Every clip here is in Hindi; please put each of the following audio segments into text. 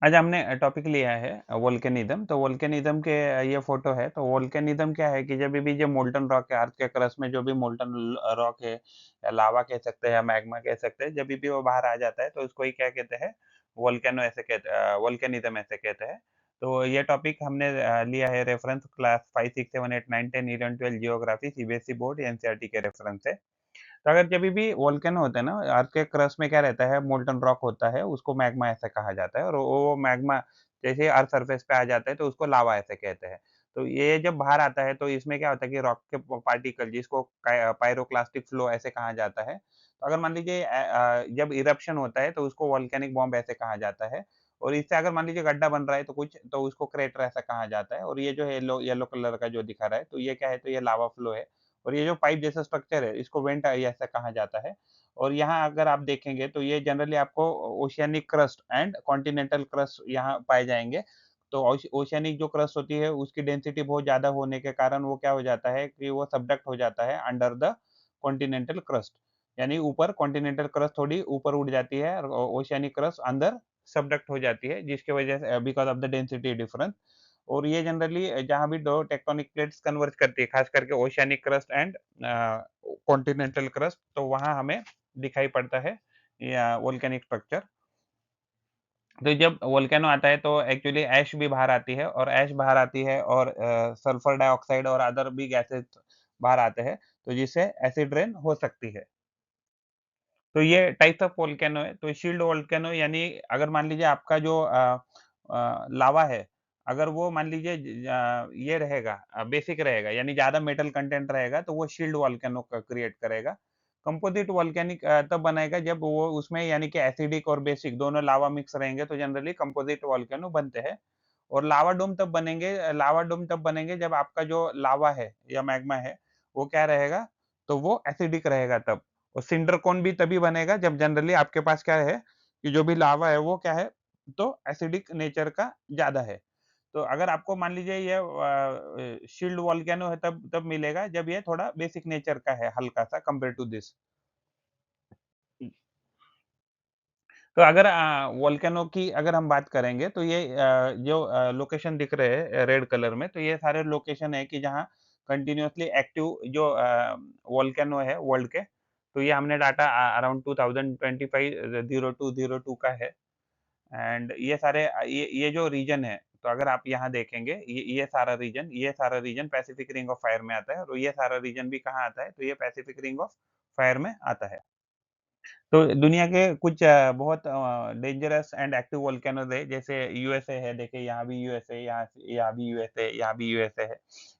आज हमने टॉपिक लिया है वोल्केनिज्म। तो वोल्केनिज्म के ये फोटो है। तो वोल्केनिज्म क्या है कि जब भी जो मोल्टन रॉक है, अर्थ के क्रस्ट में जो भी मोल्टन रॉक है या लावा कह सकते हैं या मैग्मा कह सकते हैं, जब भी वो बाहर आ जाता है तो उसको ही क्या कहते हैं, वोल्केनो ऐसे कहते, वोल्केनिज्म ऐसे कहते हैं। तो ये टॉपिक हमने लिया है reference class 5, 6, 7, 8, 9, 10, 11, 12 geography CBSE board NCERT के रेफरेंस से। तो अगर जभी भी वोल्केनो होता है ना, अर्थ के क्रस्ट में क्या रहता है, मोल्टन रॉक होता है, उसको मैग्मा ऐसा कहा जाता है और वो मैग्मा जैसे अर्थ सरफेस पे आ जाता है तो उसको लावा ऐसे कहते हैं। तो ये जब बाहर आता है तो इसमें क्या होता है कि रॉक के पार्टिकल जिसको पायरोक्लास्टिक फ्लो ऐसे कहा जाता है। तो अगर मान लीजिए जब इरप्शन होता है तो उसको वोल्केनिक बॉम्ब ऐसे कहा जाता है। और इससे अगर मान लीजिए गड्ढा बन रहा है तो कुछ तो उसको क्रेटर ऐसा कहा जाता है। और ये जो है येलो येलो कलर का जो दिखा रहा है तो ये क्या है, तो ये लावा फ्लो है। और ये जो पाइप जैसा स्ट्रक्चर है इसको वेंट ऐसा कहा जाता है। और यहाँ अगर आप देखेंगे तो ये जनरली आपको oceanic crust and continental crust यहाँ पाए जाएँगे। तो ओशियानिक जो क्रस्ट होती है उसकी डेंसिटी बहुत ज़्यादा होने के कारण वो क्या हो जाता है कि वो सबडक्ट हो जाता है अंडर द कॉन्टिनेंटल क्रस्ट। यानी ऊपर कॉन्टिनेंटल क्रस्ट थोड़ी ऊपर उड़ जाती है और ओशियानिक क्रस्ट अंदर सबडक्ट हो जाती है, जिसकी वजह से because of the density difference. और ये जनरली जहाँ भी 2 टेक्टोनिक प्लेट्स कन्वर्ज करती है, खास करके oceanic crust and continental crust, तो वहाँ हमें दिखाई पड़ता है या वोल्केनिक स्ट्रक्चर। तो जब वोल्केनो आता है तो एक्चुअली ऐश भी बाहर आती है और ऐश बाहर आती है और सल्फर डाइऑक्साइड और अदर भी गैसेस बाहर आते हैं, तो जिससे एसिड रेन हो सकती है। तो ये टाइप्स ऑफ वोल्केनो है। तो शील्ड वोल्केनो यानी अगर मान लीजिए आपका जो लावा है, अगर वो मान लीजिए ये रहेगा, बेसिक रहेगा यानी ज़्यादा मेटल कंटेंट रहेगा तो वो शील्ड वोल्केनो क क्रिएट करेगा। कंपोज़िट वोल्केनिक तब बनाएगा जब वो उसमें यानी कि एसिडिक और बेसिक दोनों लावा मिक्स रहेंगे तो जनरली कंपोज़िट वोल्केनो बनते हैं। और लावा डोम तब बनेंगे जब आपका जो लावा है या मैग्मा है, वो क्या रहेगा, तो वो एसिडिक रहेगा तब। और सिंडर कोन भी तभी बनेगा जब जनरली आपके पास क्या है, कि जो भी लावा है वो क्या है, तो एसिडिक नेचर का ज़्यादा है। तो अगर आपको मान लीजिए ये शील्ड वोल्केनो है तब तब मिलेगा जब ये थोड़ा बेसिक नेचर का है हल्का-सा कंपेयर टू दिस। तो अगर वोल्केनो की अगर हम बात करेंगे तो ये जो लोकेशन दिख रहे हैं रेड कलर में, तो ये सारे लोकेशन है कि जहाँ कंटिन्यूअसली एक्टिव जो वोल्केनो है वर्ल्ड के। तो ये हमने डाटा अराउंड 2025 0202 का है। एंड ये सारे ये जो रीजन है, तो अगर आप यहाँ देखेंगे ये सारा region Pacific ring of fire में आता है और ये सारा रीजन भी कहाँ आता है, तो ये पैसिफिक रिंग ऑफ फायर में आता है। तो दुनिया के कुछ बहुत डेंजरस एंड एक्टिव वोल्केनोज़ है, जैसे यूएसए है, देखिए यहाँ भी यूएसए, यहाँ भी यूएसए, यहाँ भी यूएसए है।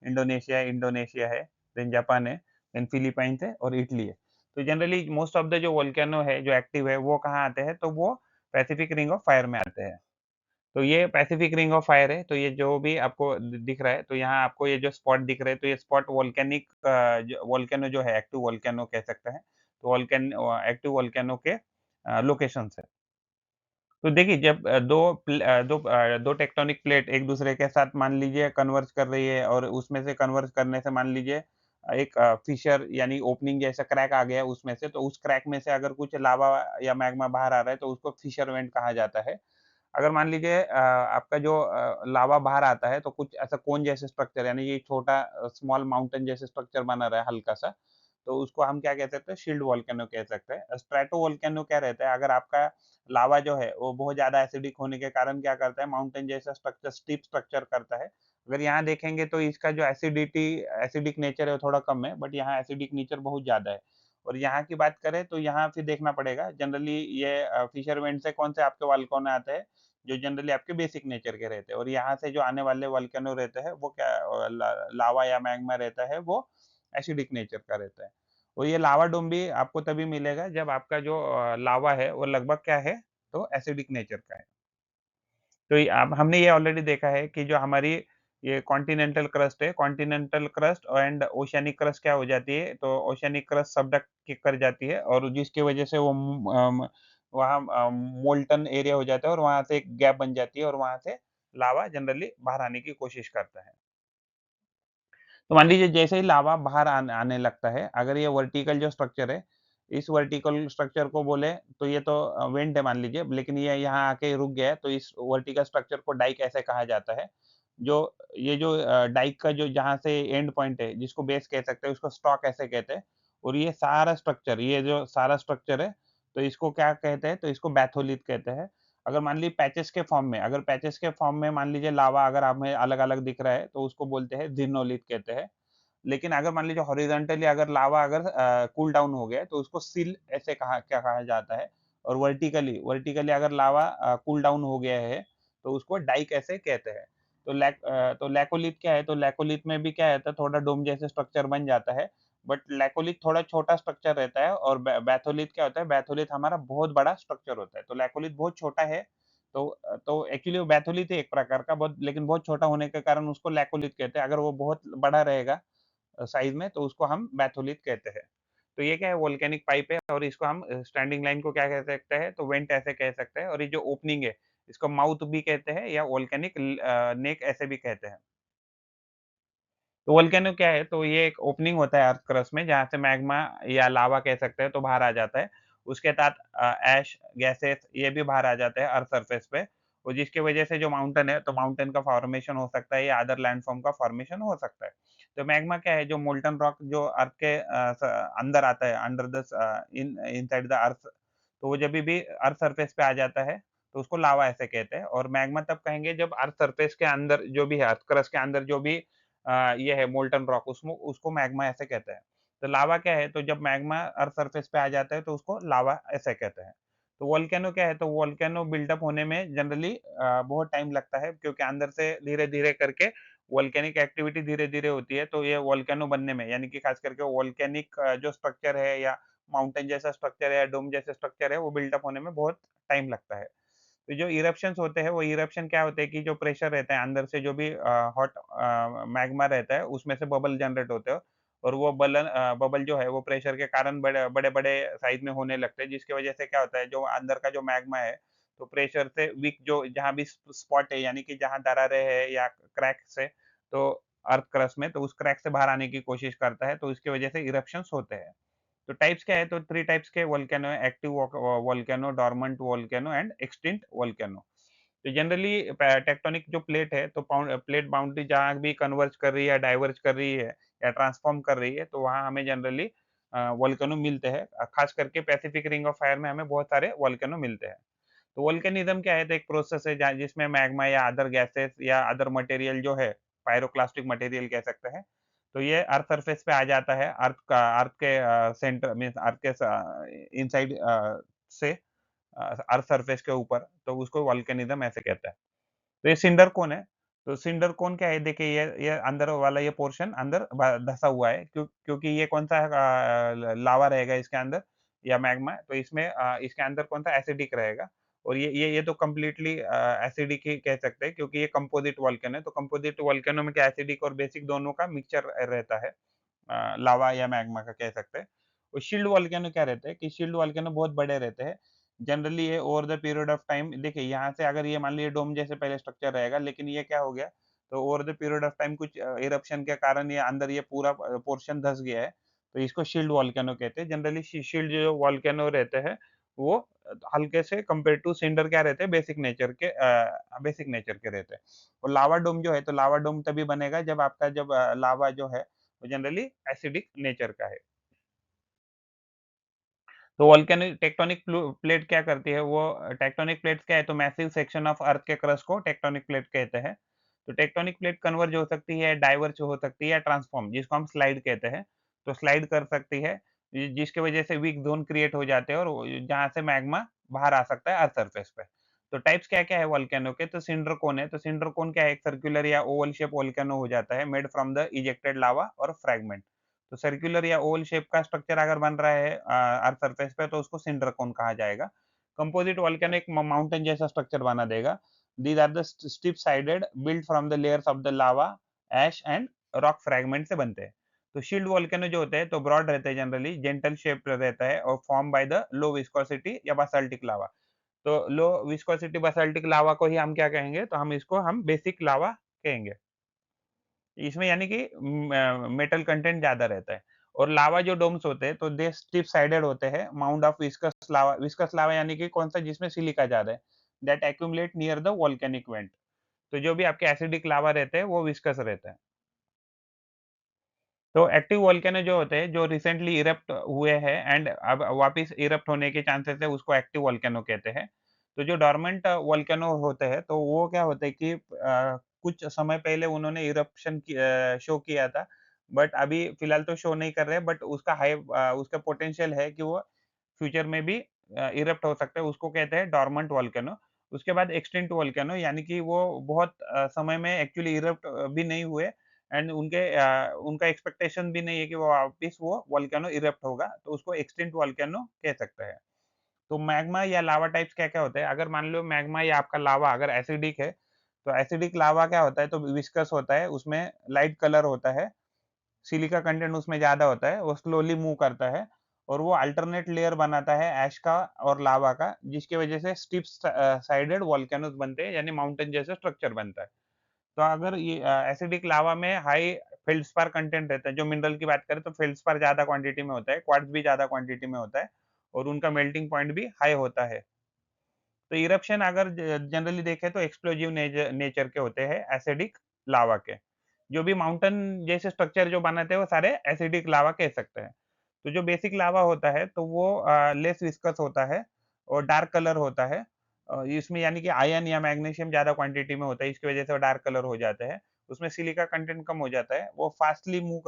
इंडोनेशिया इंडोनेशिया है, देन जापान है, देन फिलीपाइंस है और इटली है। तो जनरली मोस्ट ऑफ द जो वोल्केनो है, जो एक्टिव है, वो कहाँ आते हैं? तो वो पैसिफिक रिंग ऑफ फायर में आते हैं। तो ये पैसिफिक रिंग ऑफ फायर है, तो ये जो भी आपको दिख रहा है, तो यहाँ आपको ये जो स्पॉट दिख रहे हैं, तो ये स्पॉट वोल्केनिक जो वोल्केनो जो है, एक्टिव वोल्केनो कह सकते हैं। तो एक्टिव वोल्केनो के लोकेशंस है। तो देखिए जब 2 टेक्टोनिक प्लेट एक दूसरे के साथ मान लीजिए कन्वर्ज कर रही है और उसमें से कन्वर्ज करने से मान लीजिए एक फिशर यानी ओपनिंग जैसा क्रैक आ गया उसमें से, तो उस क्रैक में से अगर कुछ लावा या मैग्मा बाहर आ रहा है, तो उसको फिशर वेंट कहा जाता है। अगर मान लीजिए आपका जो लावा बाहर आता है तो कुछ ऐसा कोन जैसे स्ट्रक्चर यानी ये छोटा स्मॉल माउंटेन जैसे स्ट्रक्चर बना रहा है हल्का-सा, तो उसको हम क्या कह सकते हैं, शील्ड वोल्केनो कह सकते हैं। स्ट्रैटो वोल्केनो क्या रहता है, अगर आपका लावा जो है वो बहुत ज़्यादा एसिडिक होने के कारण क्या करता है, माउंटेन जैसा स्ट्रक्चर स्टीप स्ट्रक्चर करता है। अगर यहाँ देखेंगे तो इसका जो एसिडिक नेचर है वो थोड़ा कम है, बट यहाँ एसिडिक नेचर बहुत ज़्यादा है। और यहाँ की बात करें तो यहाँ फिर देखना पड़ेगा जनरली ये फिशर वेंट से कौन से आपके वोल्केनो आते हैं, जो जनरली आपके बेसिक नेचर के रहते हैं। और यहाँ से जो आने वाले वोल्केनो रहते हैं वो क्या लावा या मैग्मा रहता है, वो एसिडिक नेचर का रहता है। और ये लावा डोम भी आपको तभी मिलेगा जब आपका जो लावा है वो लगभग क्या है, तो एसिडिक नेचर का है। तो ये अब हमने ये ऑलरेडी देखा है कि जो हमारी ये कॉन्टिनेंटल क्रस्ट है, continental crust and oceanic crust क्या हो जाती है, तो ओशियानिक क्रस्ट सबडक्ट कर जाती है और जिसकी वजह से वो वहाँ मोल्टन एरिया हो जाता है और वहाँ से एक गैप बन जाती है और वहाँ से लावा जनरली बाहर आने की कोशिश करता है। तो मान लीजिए जैसे ही लावा बाहर आने लगता है, अगर ये वर्टिकल जो स्ट्रक्चर है, इस वर्टिकल स्ट्रक्चर को बोले तो ये तो वेंट है मान लीजिए, लेकिन ये यहाँ आके रुक गया है, तो इस वर्टिकल स्ट्रक्चर को डाइक ऐसे कहा जाता है। जो ये जो डाइक का जो जहाँ से एंड पॉइंट है, जिसको बेस कह सकते हैं, उसको स्टॉक ऐसे कहते हैं। और ये सारा स्ट्रक्चर, ये जो सारा स्ट्रक्चर है, तो इसको क्या कहते हैं, तो इसको बैथोलिथ कहते हैं। अगर मान लीजिए पैचेस के फॉर्म में, अगर पैचेस के फॉर्म में मान लीजिए लावा अगर हमें अलग-अलग दिख रहा है, तो उसको बोलते हैं ज़िर्नोलिथ कहते हैं। लेकिन अगर मान लीजिए हॉरिज़ॉन्टली अगर लावा अगर कूल डाउन हो गया है, तो उसको सिल ऐसे कहा जाता है। और वर्टिकली वर्टिकली अगर लावा कूल डाउन हो गया है, तो उसको डाइक ऐसे कहते हैं। तो लैकोलिथ क्या है, तो लैकोलिथ में भी क्या रहता है, थोड़ा डोम जैसे स्ट्रक्चर बन जाता है, बट लैकोलिथ थोड़ा छोटा स्ट्रक्चर रहता है। और बैथोलिथ क्या होता है, बैथोलिथ हमारा बहुत बड़ा स्ट्रक्चर होता है। तो लैकोलिथ बहुत छोटा है, तो एक्चुअली वो बैथोलिथ है एक प्रकार का, बहुत लेकिन बहुत छोटा होने के कारण उसको लैकोलिथ कहते हैं। अगर वो बहुत बड़ा रहेगा साइज़ में, तो उसको हम बैथोलिथ कहते हैं। तो ये क्या है, वोल्केनिक पाइप है, और इसको हम स्टैंडिंग लाइन को क्या कह सकते हैं, तो वेंट ऐसे कह सकते हैं। और ये जो ओपनिंग है, इसको माउथ भी कहते हैं या वोल्केनिक नेक ऐसे भी कहते हैं। तो वोल्केनो क्या है, तो ये एक ओपनिंग होता है अर्थ क्रस्ट में, जहाँ से मैग्मा या लावा कह सकते हैं, तो बाहर आ जाता है। उसके साथ ऐश, गैसेस ये भी बाहर आ जाते हैं अर्थ सरफेस पे, और जिसकी वजह से जो माउंटेन है, तो माउंटेन का फॉर्मेशन हो सकता है या अदर लैंडफ़ॉर्म का फॉर्मेशन हो सकता है। तो मैग्मा क्या है, जो मोल्टन रॉक जो अर्थ के अंदर आता है, under the inside the earth, तो वो जभी भी अर्थ सरफेस पे आ जाता है, तो उसको लावा ऐसे कहते हैं। और मैग्मा तब कहेंगे जब अर्थ सरफेस के अंदर जो भी है, अर्थ क्रस्ट के अंदर जो भी ये है मोल्टन रॉक, उसमें उसको मैग्मा ऐसे कहते हैं। तो लावा क्या है, तो जब मैग्मा अर्थ सरफेस पे आ जाता है, तो उसको लावा ऐसे कहते हैं। तो वोल्केनो क्या है, तो वोल्केनो बिल्डअप होने में जनरली बहुत टाइम लगता है, क्योंकि अंदर से धीरे-धीरे करके वोल्केनिक एक्टिविटी धीरे-धीरे होती है, तो ये वोल्केनो बनने में, यानी कि खास करके वोल्केनिक जो स्ट्रक्चर है या माउंटेन जैसा स्ट्रक्चर है या डोम जैसा स्ट्रक्चर है, वो बिल्डअप होने में बहुत टाइम लगता है। तो जो इरप्शंस होते हैं, वो इरप्शन क्या होते हैं कि जो प्रेशर रहता है अंदर से, जो भी हॉट मैग्मा रहता है, उसमें से बबल जनरेट होते हैं। और वो बबल जो है, वो प्रेशर के कारण बड़े-बड़े साइज़ में होने लगते हैं, जिसकी वजह से क्या होता है, जो अंदर का जो मैग्मा है, तो प्रेशर से वीक जो जहाँ भी स्पॉट है, यानी कि जहाँ दरारें हैं या क्रैक्स है, तो अर्थ क्रस्ट में, तो उस क्रैक से बाहर आने की कोशिश करता है, तो इसकी वजह से इरप्शंस होते हैं। तो टाइप्स क्या है, तो 3 टाइप्स के वोल्केनो है, active volcano, dormant volcano and extinct volcano. तो जनरली टेक्टोनिक जो प्लेट है, तो प्लेट बाउंड्री जहाँ भी कन्वर्ज कर रही है, डाइवर्ज कर रही है या ट्रांसफॉर्म कर रही है, तो वहाँ हमें जनरली वोल्केनो मिलते हैं। खास करके पैसिफिक रिंग ऑफ फायर में हमें बहुत सारे वोल्केनो मिलते हैं। तो वोल्केनिज़्म क्या है, तो एक प्रोसेस है जहाँ जिसमें मैग्मा या अदर गैसेस या अदर मटेरियल जो है, पायरोक्लास्टिक मटेरियल कह सकते हैं, तो ये अर्थ सरफेस पे आ जाता है, अर्थ के सेंटर मीन्स अर्थ के इनसाइड से अर्थ सरफेस के ऊपर, तो उसको वोल्केनिज़्म ऐसे कहते हैं। तो ये सिंडर कोन है। तो सिंडर कोन क्या है, देखिए ये अंदर वाला ये पोर्शन अंदर धँसा हुआ है, क्योंकि ये कौन-सा लावा रहेगा इसके अंदर या मैग्मा, तो इसमें इसके अंदर कौन-सा एसिडिक रहेगा। और ये तो कंप्लीटली एसिडिक ही कह सकते हैं, क्योंकि ये कंपोज़िट वोल्केनो है। तो कंपोज़िट वोल्केनो में क्या एसिडिक और बेसिक दोनों का मिक्सचर रहता है। लावा या मैग्मा का कह सकते हैं। और शील्ड वोल्केनो क्या रहता है कि शील्ड वोल्केनो बहुत बड़े रहते हैं। जनरली ये over the period of time, देखिए यहाँ से अगर ये मान लीजिए डोम जैसे पहले स्ट्रक्चर रहेगा, लेकिन ये क्या हो गया, तो over the period of time कुछ इरप्शन के कारण ये अंदर ये पूरा पोर्शन धँस गया है, तो इसको शील्ड वोल्केनो कहते हैं। जनरली शील्ड जो वोल्केनो रहते हैं, वो हल्के से कंपेयर टू सिंडर क्या रहते हैं, बेसिक नेचर के रहते हैं। और लावा डोम जो है, तो लावा डोम तभी बनेगा जब आपका जब लावा जो है, वो जनरली एसिडिक नेचर का है। तो वोल्केनिक टेक्टोनिक प्लेट क्या करती है, वो टेक्टोनिक प्लेट्स क्या है, तो मैसिव सेक्शन ऑफ अर्थ के क्रस्ट को टेक्टोनिक प्लेट कहते हैं। तो टेक्टोनिक प्लेट कन्वर्ज हो सकती है, डाइवर्ज हो सकती है या ट्रांसफॉर्म, जिसको हम स्लाइड कहते हैं। तो स्लाइड कर सकती है, जिसकी वजह से वीक ज़ोन क्रिएट हो जाते हैं, और जहाँ से मैग्मा बाहर आ सकता है अर्थ सरफेस पे। तो टाइप्स क्या-क्या है वोल्केनो के, तो सिंडर कोन है, तो सिंडर कोन क्या है, एक सर्कुलर या ओवल शेप वोल्केनो हो जाता है, मेड फ्रॉम द इजेक्टेड लावा और फ्रैगमेंट। तो सर्कुलर या ओवल शेप का स्ट्रक्चर अगर बन रहा है अर्थ सरफेस पे, तो उसको सिंडर कोन कहा जाएगा। कंपोजिट वोल्केनो एक माउंटेन जैसा स्ट्रक्चर बना देगा। These are the steep sided build from the layers of the lava, ash and rock fragment से बनते हैं। तो शील्ड वोल्केनो जो होते हैं, तो ब्रॉड रहते हैं, जनरली जेंटल शेप रहता है और form by the low viscosity या बासाल्टिक लावा। तो लो विस्कोसिटी बासाल्टिक लावा को ही हम क्या कहेंगे, तो हम बेसिक लावा कहेंगे। इसमें यानी कि मेटल कंटेंट ज़्यादा रहता है। और लावा जो डोम्स होते हैं, तो दे स्टिप साइडेड होते हैं, माउंट ऑफ विस्कस लावा यानी कि कौन-सा जिसमें सिलिका ज़्यादा है, that accumulate near the volcanic went. तो जो भी आपके एसिडिक लावा रहते हैं, वो विस्कस रहते हैं। तो एक्टिव वोल्केनो जो होते हैं, जो रिसेंटली इरप्ट हुए हैं एंड अब वापिस इरप्ट होने के चांसेस है, उसको एक्टिव वोल्केनो कहते हैं। तो जो डोर्मेंट वोल्केनो होते हैं, तो वो क्या होता है कि कुछ समय पहले उन्होंने इरप्शन शो किया था, बट अभी फिलहाल तो शो नहीं कर रहे हैं, बट उसका पोटेंशियल है कि वो फ्यूचर में भी इरप्ट हो सकता है, उसको कहते हैं डोर्मेंट वोल्केनो। उसके बाद एक्सटिंक्ट वोल्केनो यानी कि वो बहुत समय में एक्चुअली इरप्ट भी नहीं हुए एंड उनका एक्सपेक्टेशन भी नहीं है कि वो वापिस वो वोल्केनो इरप्ट होगा, तो उसको एक्सटिंक्ट वोल्केनो कह सकते हैं। तो मैग्मा या लावा टाइप्स क्या-क्या होते हैं? अगर मान लो मैग्मा या आपका लावा अगर एसिडिक है, तो एसिडिक लावा क्या होता है, तो विस्कस होता है, उसमें लाइट कलर होता है, सिलिका कंटेंट उसमें ज़्यादा होता है, वो स्लोली मूव करता है और वो अल्टरनेट लेयर बनाता है ऐश का और लावा का, जिसकी वजह से साइडेड वोल्केनोस बनते हैं, यानी माउंटेन जैसे स्ट्रक्चर बनता है। तो अगर ये एसिडिक लावा में हाई फेल्डस्पार कंटेंट रहता है, जो मिनरल की बात करें तो फेल्डस्पार ज़्यादा क्वांटिटी में होता है, क्वार्ट्ज भी ज़्यादा क्वांटिटी में होता है और उनका मेल्टिंग पॉइंट भी हाई होता है। तो इरप्शन अगर जनरली देखें तो एक्सप्लोजिव नेचर के होते हैं एसिडिक लावा के। जो भी माउंटेन जैसे स्ट्रक्चर जो बनाते हैं वो सारे एसिडिक लावा कह सकते हैं। तो जो बेसिक लावा होता है तो वो लेस विस्कस होता है और डार्क कलर होता है। इसमें यानी कि आयरन या मैग्नीशियम ज़्यादा क्वांटिटी में होता है, इसकी वजह से वो डार्क कलर हो जाते हैं। उसमें सिलिका कंटेंट कम हो जाता है, वो फास्ट मूव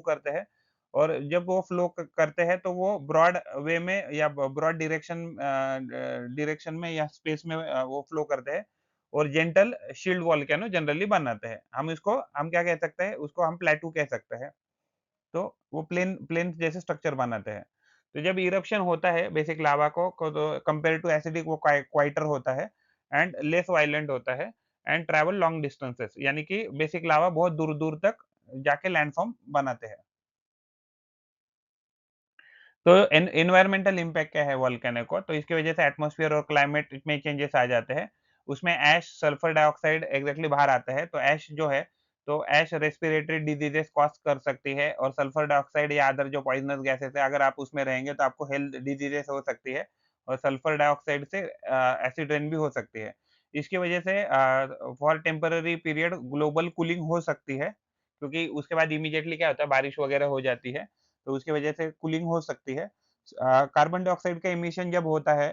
करते हैं और जब वो फ्लो करते हैं तो वो ब्रॉड वे में या ब्रॉड डायरेक्शन में या स्पेस में वो फ्लो करते हैं और जेंटल शील्ड वॉल्केनो जनरली बनाते हैं। हम क्या कह सकते हैं, उसको हम प्लेटू कह सकते हैं। तो वो प्लेन जैसे स्ट्रक्चर बनाते हैं। तो जब इरप्शन होता है बेसिक लावा को तो कंपेयर टू एसिडिक वो क्वाइटर होता है एंड लेस वायलेंट होता है एंड ट्रैवल लॉन्ग डिस्टेंसेस, यानी कि बेसिक लावा बहुत दूर-दूर तक जाके लैंडफॉर्म बनाते हैं। तो एनवायरमेंटल इम्पैक्ट क्या है वोल्केनो को? तो इसकी वजह से एटमॉस्फेयर और क्लाइमेट में चेंजेस आ जाते हैं। उसमें ऐश, सल्फर डाइऑक्साइड एग्ज़ैक्टली बाहर आता है। तो ऐश जो है, तो ऐश रेस्पिरेटरी डिजीज़ेज़ कॉज़ कर सकती है और सल्फर डाइऑक्साइड या अदर जो पॉइज़नस गैसेज़ है, अगर आप उसमें रहेंगे तो आपको हेल्थ डिजीज़ेज़ हो सकती है और सल्फर डाइऑक्साइड से एसिड रेन भी हो सकती है। इसकी वजह से for temporary period global cooling हो सकती है, क्योंकि उसके बाद इमीडिएटली क्या होता है, बारिश वगैरह हो जाती है। तो उसकी वजह से कूलिंग हो सकती है। कार्बन डाइऑक्साइड का एमिशन जब होता है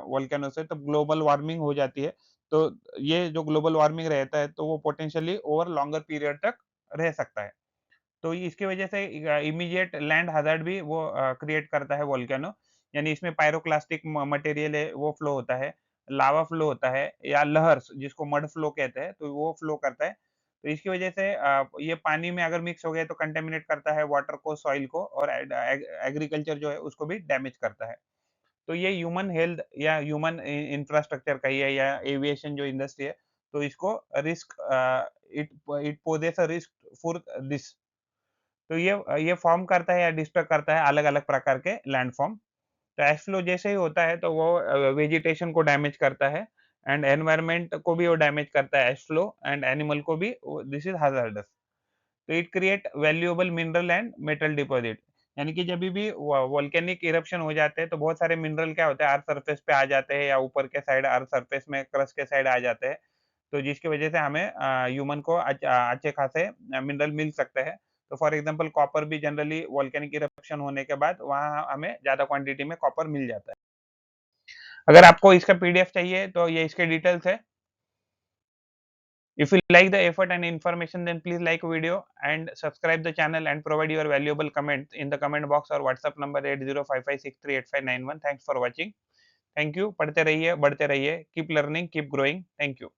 वोल्केनो से तब ग्लोबल वार्मिंग हो जाती है। तो ये जो ग्लोबल वार्मिंग रहता है तो वो पोटेंशियली ओवर लॉन्गर पीरियड तक रह सकता है। तो इसकी वजह से इमीडिएट लैंड हैज़ार्ड भी वो क्रिएट करता है वोल्केनो। यानी इसमें पायरोक्लास्टिक मटेरियल है वो फ्लो होता है, लावा फ्लो होता है या लहर्स जिसको मड फ्लो कहते हैं, तो वो फ्लो करता है। तो इसकी वजह से ये पानी में अगर मिक्स हो गए तो कंटामिनेट करता है वाटर को, सॉइल को और एग्रीकल्चर जो है उसको भी डैमेज करता है। तो ये ह्यूमन हेल्थ या ह्यूमन इंफ्रास्ट्रक्चर का ही है या एविएशन जो इंडस्ट्री है, तो इसको risk it it poses a risk for this. तो ये फ़ॉर्म करता है या डिस्ट्रॉय करता है अलग-अलग प्रकार के लैंडफ़ॉर्म। तो एश फ्लो जैसे ही होता है तो वो वेजिटेशन को डैमेज करता है एंड एनवायरनमेंट को भी वो डैमेज करता है एश फ्लो एंड एनिमल को भी दिस इज़ हैज़ार्डस। तो it create valuable mineral and metal deposit, यानी कि जभी भी वोल्केनिक इरप्शन हो जाते हैं तो बहुत सारे मिनरल क्या होते हैं अर्थ सरफेस पे आ जाते हैं या ऊपर के साइड अर्थ सरफेस में क्रस्ट के साइड आ जाते हैं। तो जिसकी वजह से हमें ह्यूमन को अच्छे खासे मिनरल मिल सकते हैं। तो फॉर एग्ज़ाम्पल कॉपर भी जनरली वोल्केनिक इरप्शन होने के बाद वहाँ हमें ज़्यादा क्वांटिटी में कॉपर मिल जाता है। अगर आपको इसका पीडीएफ चाहिए तो ये इसके डिटेल्स है। If you like the effort and information, then please like video and subscribe the channel and provide your valuable comment in the comment box or WhatsApp number 8055638591. Thanks for watching. Thank you. पढ़ते रहिए, बढ़ते रहिए. Keep learning, keep growing. Thank you.